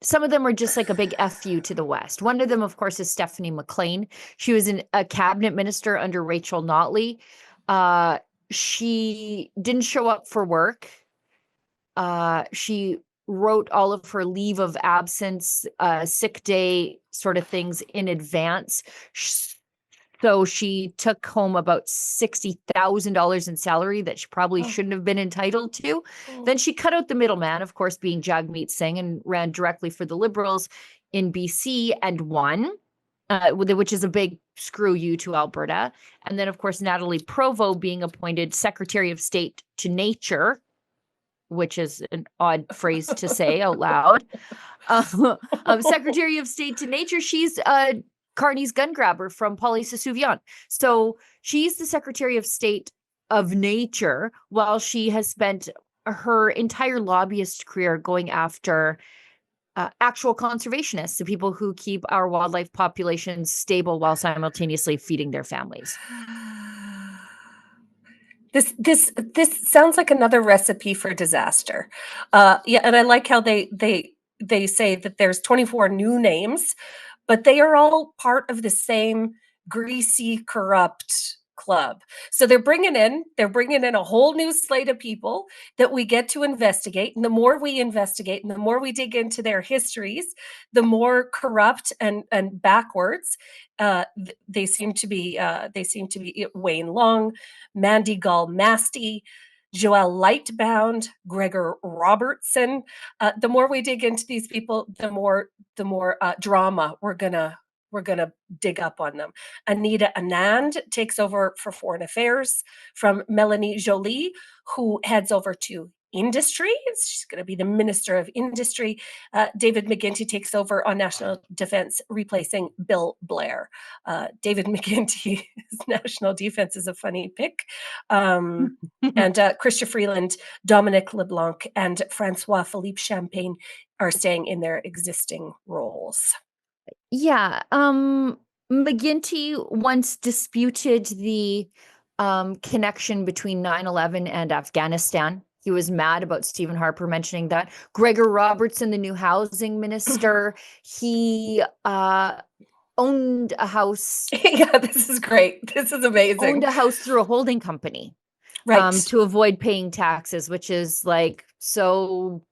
some of them are just like a big FU to the West. One of them, of course, is Stephanie McLean. She was a cabinet minister under Rachel Notley. She didn't show up for work. She wrote all of her leave of absence, sick day sort of things in advance. So she took home about $60,000 in salary that she probably shouldn't have been entitled to. Then she cut out the middleman, of course, being Jagmeet Singh, and ran directly for the Liberals in BC and won, which is a big screw you to Alberta. And then, of course, Natalie Provost being appointed Secretary of State to Nature, which is an odd phrase to say out loud. Secretary of State to Nature, she's Carney's gun grabber from Poly-Sesouvian. So she's the Secretary of State of Nature, while she has spent her entire lobbyist career going after actual conservationists, the people who keep our wildlife populations stable while simultaneously feeding their families. This sounds like another recipe for disaster. Yeah, and I like how they say that there's 24 new names, but they are all part of the same greasy, corrupt club. So they're bringing in a whole new slate of people that we get to investigate. And the more we investigate and the more we dig into their histories, the more corrupt and backwards they seem to be. Wayne Long, Mandy Gall Masty, Joelle Lightbound, Gregor Robertson. The more we dig into these people, the more drama we're gonna dig up on them. Anita Anand takes over for Foreign Affairs from Melanie Joly, who heads over to Industry. She's going to be the Minister of Industry. David McGuinty takes over on National Defense, replacing Bill Blair. David McGuinty's National Defense is a funny pick. And Chrystia Freeland, Dominic LeBlanc, and Francois Philippe Champagne are staying in their existing roles. Yeah. McGuinty once disputed the connection between 9/11 and Afghanistan. He was mad about Stephen Harper mentioning that. Gregor Robertson, the new housing minister, he owned a house. Yeah, this is great. This is amazing. Owned a house through a holding company, right, to avoid paying taxes, which is like so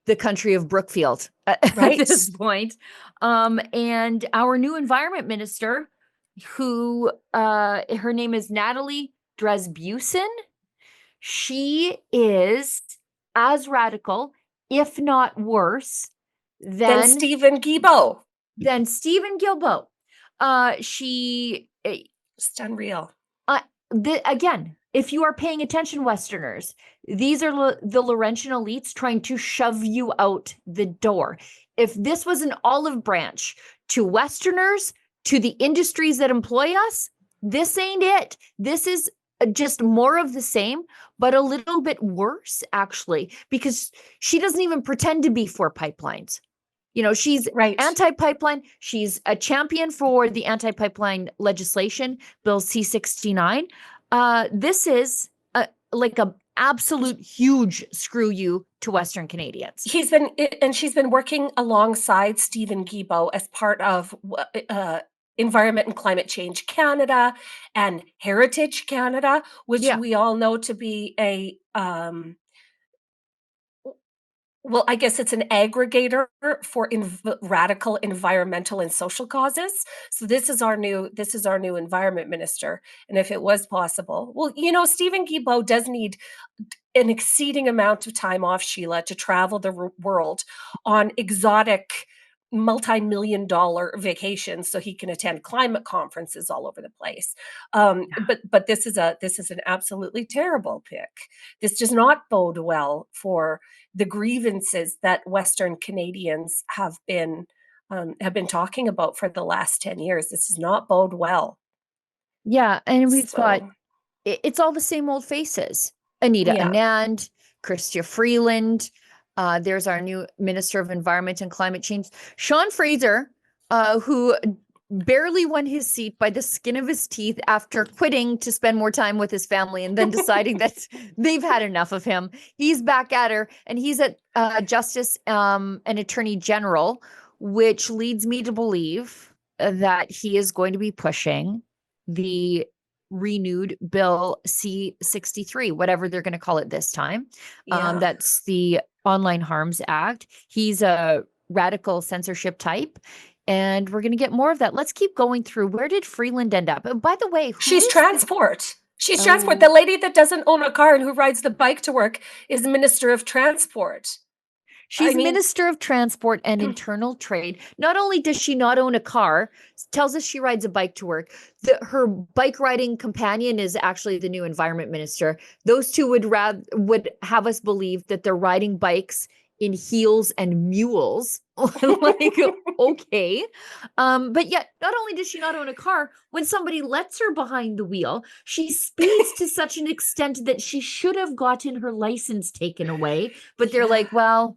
the country of Brookfield at this point. And our new environment minister, who her name is Natalie Dresbusin. She is as radical, if not worse, than Stephen Guilbeault. She just unreal. Again, if you are paying attention, Westerners, these are the Laurentian elites trying to shove you out the door. If this was an olive branch to Westerners, to the industries that employ us, this ain't it. This is just more of the same, but a little bit worse, actually, because she doesn't even pretend to be for pipelines. You know, she's anti-pipeline. She's a champion for the anti-pipeline legislation, Bill C-69. This is like a absolute huge screw you to Western Canadians. She's been working alongside Stephen Guilbeault as part of Environment and Climate Change Canada and Heritage Canada, which we all know to be a well, I guess it's an aggregator for radical environmental and social causes. So this is our new environment minister. And if it was possible, well, you know, Stephen Guilbeault does need an exceeding amount of time off, Sheila, to travel the world on exotic multi-million-dollar vacations so he can attend climate conferences all over the place. But this is an absolutely terrible pick. This does not bode well for the grievances that Western Canadians have been talking about for the last 10 years. This does not bode well. Yeah, and we've got it's all the same old faces. Anita Anand, Chrystia Freeland. There's our new Minister of Environment and Climate Change, Sean Fraser, who barely won his seat by the skin of his teeth after quitting to spend more time with his family and then deciding that they've had enough of him. He's back at her, and he's at Justice and Attorney General, which leads me to believe that he is going to be pushing the renewed Bill C-63, whatever they're going to call it this time. Yeah. That's the Online Harms Act. He's a radical censorship type. And we're going to get more of that. Let's keep going through. Where did Freeland end up? By the way, She's transport. She's transport. The lady that doesn't own a car and who rides the bike to work is Minister of Transport. She's Minister of Transport and Internal Trade. Not only does she not own a car, tells us she rides a bike to work. Her bike riding companion is actually the new Environment Minister. Those two would have us believe that they're riding bikes in heels and mules. Like, okay. But yet, not only does she not own a car, when somebody lets her behind the wheel, she speeds to such an extent that she should have gotten her license taken away. But they're like, well,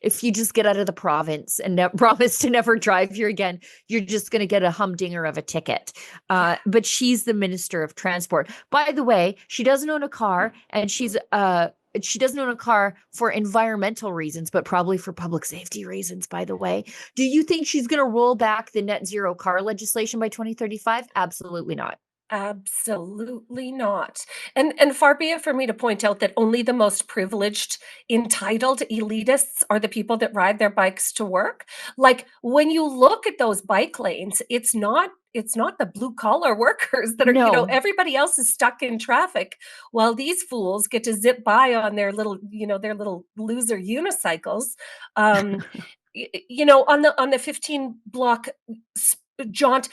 if you just get out of the province and promise to never drive here again, you're just going to get a humdinger of a ticket. But she's the Minister of Transport. By the way, she doesn't own a car, and she doesn't own a car for environmental reasons, but probably for public safety reasons, by the way. Do you think she's going to roll back the net zero car legislation by 2035? Absolutely not. Absolutely not. And far be it for me to point out that only the most privileged, entitled elitists are the people that ride their bikes to work. Like, when you look at those bike lanes, it's not the blue collar workers that are, No. everybody else is stuck in traffic while these fools get to zip by on their little loser unicycles. On the 15 block jaunt,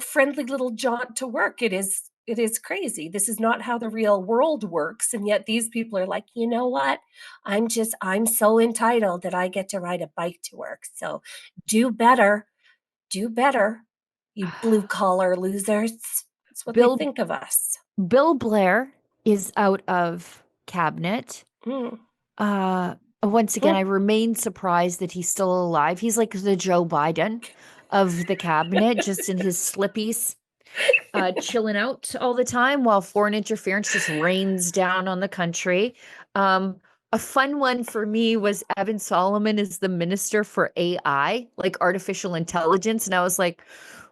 friendly little jaunt to work. It is crazy. This is not how the real world works. And yet these people are like, you know what? I'm so entitled that I get to ride a bike to work. So do better, you blue collar losers. That's what they think of us. Bill Blair is out of cabinet. Once again, I remain surprised that he's still alive. He's like the Joe Biden of the cabinet, just in his slippies, chilling out all the time while foreign interference just rains down on the country. A fun one for me was Evan Solomon is the Minister for AI, like artificial intelligence. And I was like,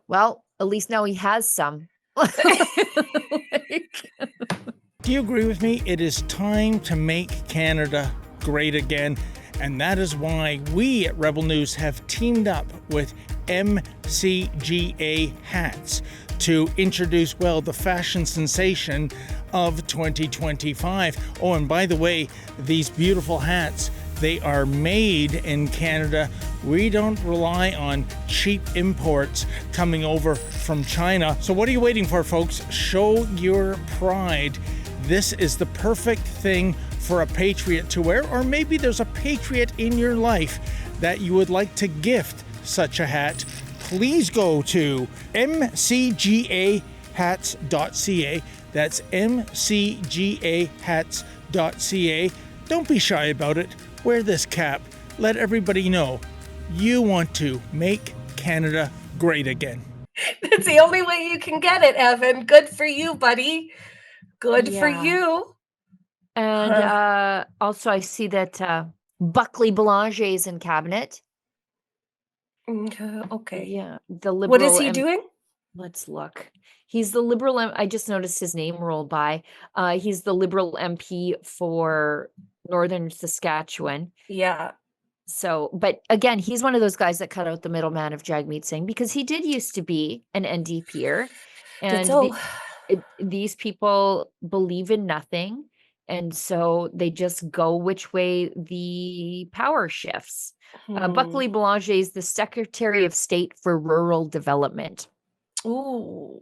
well, at least now he has some. Do you agree with me? It is time to make Canada great again. And that is why we at Rebel News have teamed up with MCGA hats to introduce, the fashion sensation of 2025. Oh, and by the way, these beautiful hats, they are made in Canada. We don't rely on cheap imports coming over from China. So what are you waiting for, folks? Show your pride. This is the perfect thing for a patriot to wear, or maybe there's a patriot in your life that you would like to gift such a hat. Please go to mcgahats.ca. That's mcgahats.ca. Don't be shy about it. Wear this cap. Let everybody know you want to make Canada great again. That's the only way you can get it, Evan. Good for you, buddy. Good for you. And also, I see that Buckley Boulanger is in cabinet. Okay. Yeah. The Liberal. What is he doing? Let's look. He's the Liberal. I just noticed his name roll by. He's the Liberal MP for Northern Saskatchewan. Yeah. So, but again, he's one of those guys that cut out the middleman of Jagmeet Singh, because he did used to be an NDPer. And these people believe in nothing. And so they just go which way the power shifts. Buckley Boulanger is the Secretary of State for Rural Development. Ooh.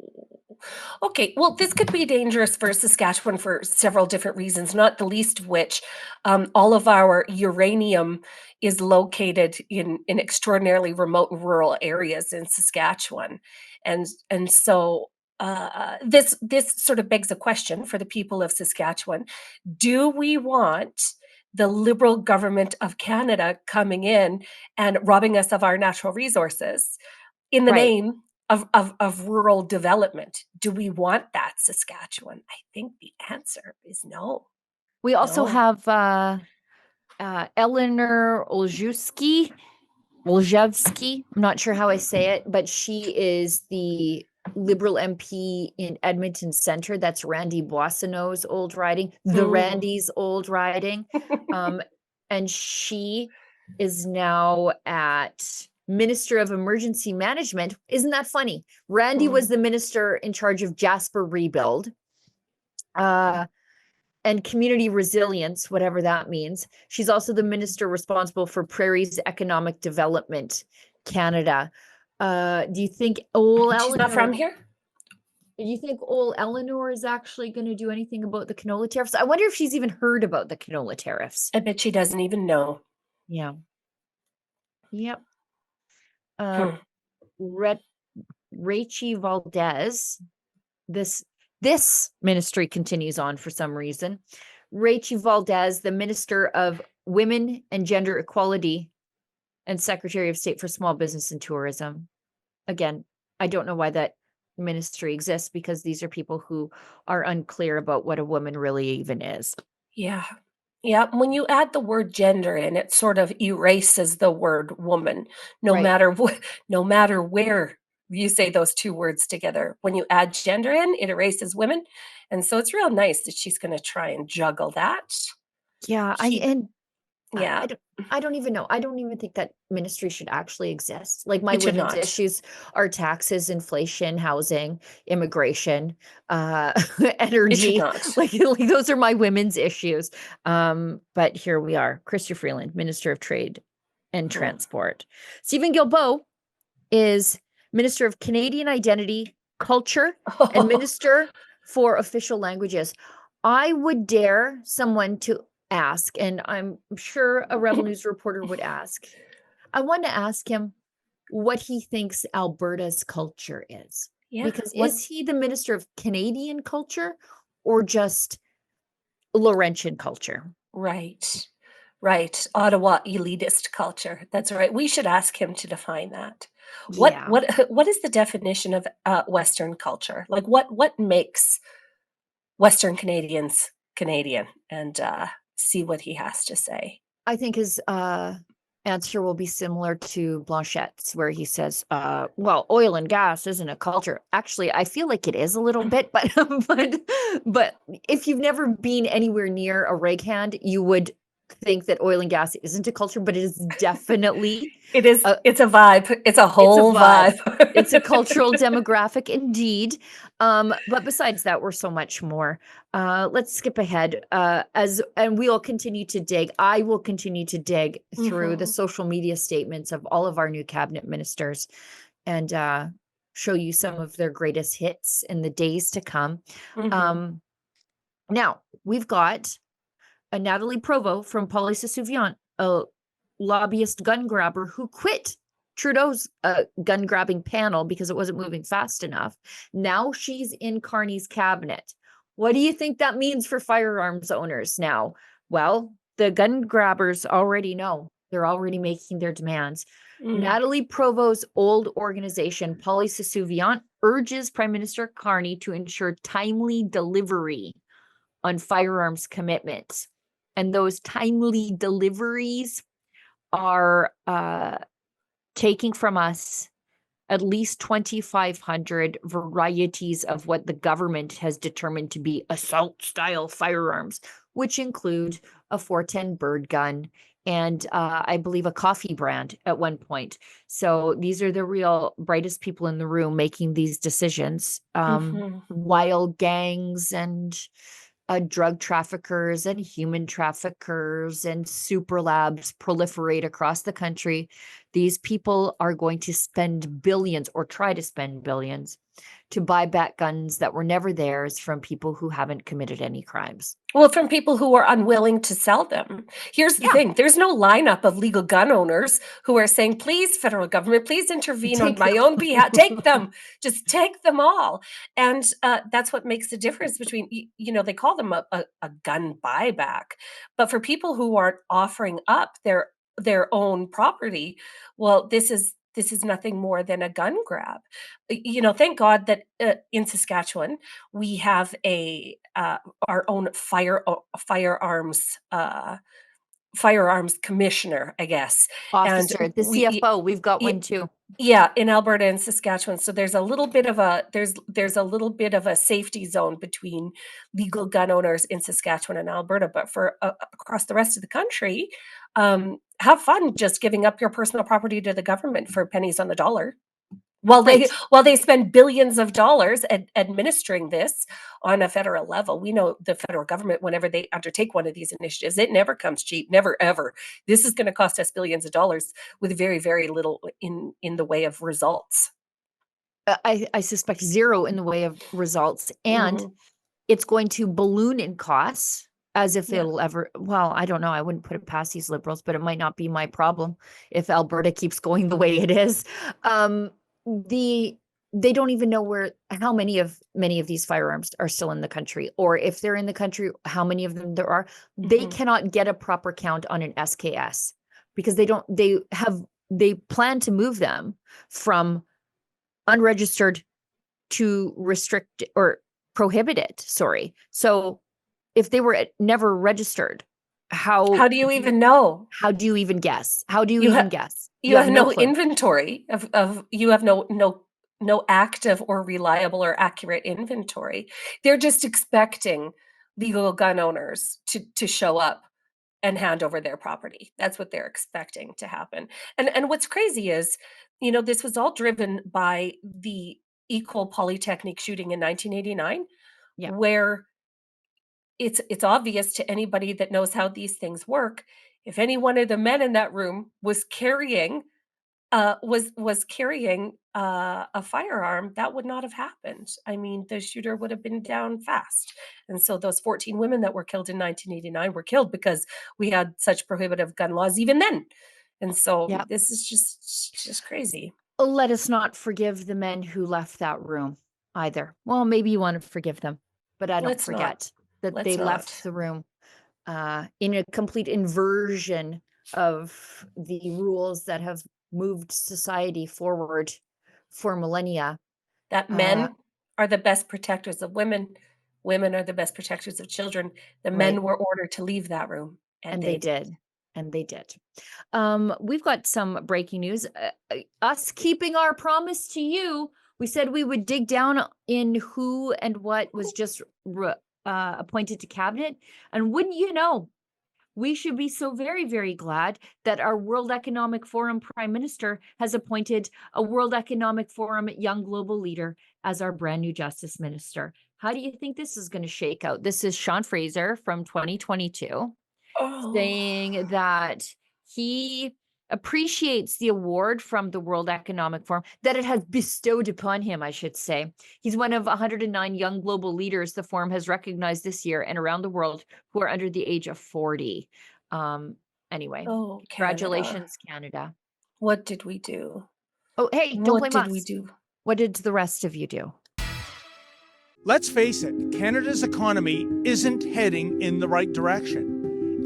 Okay, well, this could be dangerous for Saskatchewan for several different reasons, not the least of which all of our uranium is located in extraordinarily remote and rural areas in Saskatchewan. And so this sort of begs a question for the people of Saskatchewan. Do we want the Liberal government of Canada coming in and robbing us of our natural resources in the name of rural development. Do we want that, Saskatchewan? I think the answer is no. We also No. have Eleanor Olszewski. I'm not sure how I say it, but she is the Liberal MP in Edmonton Centre. That's Randy Boissonneau's old riding, the Randy's old riding. And she is now at Minister of Emergency Management. Isn't that funny? Randy was the minister in charge of Jasper Rebuild. And community resilience, whatever that means. She's also the minister responsible for Prairies Economic Development Canada. Do you think She's not from here? Do you think old Eleanor is actually going to do anything about the canola tariffs? I wonder if she's even heard about the canola tariffs. I bet she doesn't even know. Yeah. Yep. Rachie Valdez, this ministry continues on for some reason. Rachie Valdez, the Minister of Women and Gender Equality and Secretary of State for Small Business and Tourism. Again, I don't know why that ministry exists, because these are people who are unclear about what a woman really even is. Yeah. Yeah. When you add the word gender in, it sort of erases the word woman, no matter where you say those two words together. When you add gender in, it erases women. And so it's real nice that she's going to try and juggle that. Yeah, Yeah. I don't even know. I don't even think that ministry should actually exist. Like, my It should women's not. issues are taxes, inflation, housing, immigration, energy. not. Like those are my women's issues. But here we are. Chrystia Freeland, Minister of Trade and Transport. Stephen Guilbeault is Minister of Canadian Identity, Culture, and Minister for Official Languages. I would dare someone to ask, and I'm sure a Rebel News reporter would ask, I want to ask him what he thinks Alberta's culture is. Yeah. Because is he the Minister of Canadian Culture or just Laurentian culture? Right. Right. Ottawa elitist culture. That's right. We should ask him to define that. Yeah. What is the definition of Western culture? Like, what makes Western Canadians Canadian? And see what he has to say. I think his answer will be similar to Blanchette's, where he says, well, oil and gas isn't a culture. Actually, I feel like it is a little bit, but if you've never been anywhere near a rig hand, you would think that oil and gas isn't a culture, but it is definitely. It's a vibe. It's a whole vibe. It's a cultural demographic indeed. But besides that, we're so much more. Let's skip ahead. And we will continue to dig. I will continue to dig through the social media statements of all of our new cabinet ministers and show you some of their greatest hits in the days to come. Now, we've got a Natalie Provost from Police Souviant, a lobbyist gun grabber who quit Trudeau's gun grabbing panel because it wasn't moving fast enough. Now she's in Carney's cabinet. What do you think that means for firearms owners now? Well, the gun grabbers already know. They're already making their demands. Natalie Provost's old organization, Police Souviant, urges Prime Minister Carney to ensure timely delivery on firearms commitments. And those timely deliveries are taking from us at least 2,500 varieties of what the government has determined to be assault-style firearms, which include a 410 bird gun and I believe a coffee brand at one point. So these are the real brightest people in the room making these decisions. While gangs and drug traffickers and human traffickers and super labs proliferate across the country, these people are going to spend billions or try to spend billions to buy back guns that were never theirs from people who haven't committed any crimes. Well, from people who are unwilling to sell them. Here's the thing. There's no lineup of legal gun owners who are saying, please, federal government, please intervene on my own behalf. Take them. Just take them all. And that's what makes the difference between, they call them a gun buyback. But for people who aren't offering up their own property, well, this is this is nothing more than a gun grab. Thank God that in Saskatchewan we have our own firearms commissioner, I guess. And Officer, the CFO, we've got one too. Yeah, in Alberta and Saskatchewan. So there's a little bit of a safety zone between legal gun owners in Saskatchewan and Alberta. But for across the rest of the country, have fun just giving up your personal property to the government for pennies on the dollar. While they spend billions of dollars administering this on a federal level. We know the federal government, whenever they undertake one of these initiatives, it never comes cheap, never ever. This is going to cost us billions of dollars with very, very little in the way of results. I suspect zero in the way of results, and it's going to balloon in costs as if it'll ever. Well, I don't know. I wouldn't put it past these liberals, but it might not be my problem if Alberta keeps going the way it is. They don't even know how many of these firearms are still in the country, or if they're in the country, how many of them there are. They cannot get a proper count on an SKS because they plan to move them from unregistered to restrict or prohibit it. Sorry. So if they were never registered, how do you even know? How do you even guess? How do you even guess? You have no inventory of you have no active or reliable or accurate inventory. They're just expecting legal gun owners to show up and hand over their property. That's what they're expecting to happen. And what's crazy is, this was all driven by the Equal Polytechnic shooting in 1989, where it's obvious to anybody that knows how these things work. If any one of the men in that room was carrying a firearm, that would not have happened. I mean, the shooter would have been down fast. And so those 14 women that were killed in 1989 were killed because we had such prohibitive gun laws even then. And so this is just crazy. Let us not forgive the men who left that room either. Well, maybe you want to forgive them, but I don't forget that they left the room in a complete inversion of the rules that have moved society forward for millennia. That men are the best protectors of women. Women are the best protectors of children. The men were ordered to leave that room. And they did. And they did. We've got some breaking news. Us keeping our promise to you. We said we would dig down in who and what was just appointed to cabinet. And wouldn't you know, we should be so very, very glad that our World Economic Forum Prime Minister has appointed a World Economic Forum young global leader as our brand new Justice Minister. How do you think this is going to shake out? This is Sean Fraser from 2022 saying that he appreciates the award from the World Economic Forum, that it has bestowed upon him, I should say. He's one of 109 young global leaders the forum has recognized this year and around the world who are under the age of 40. Anyway, congratulations, Canada. What did we do? Oh, hey, don't blame us. What did we do? What did the rest of you do? Let's face it, Canada's economy isn't heading in the right direction.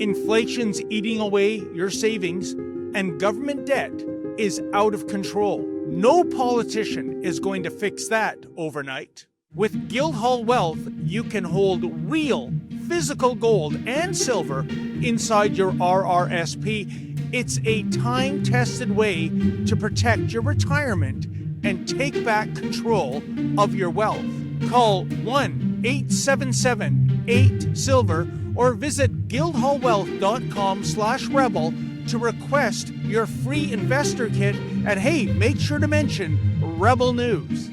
Inflation's eating away your savings, and government debt is out of control. No politician is going to fix that overnight. With Guildhall Wealth, you can hold real physical gold and silver inside your RRSP. It's a time-tested way to protect your retirement and take back control of your wealth. Call 1-877-8-SILVER or visit guildhallwealth.com/rebel to request your free investor kit. And hey, make sure to mention Rebel News.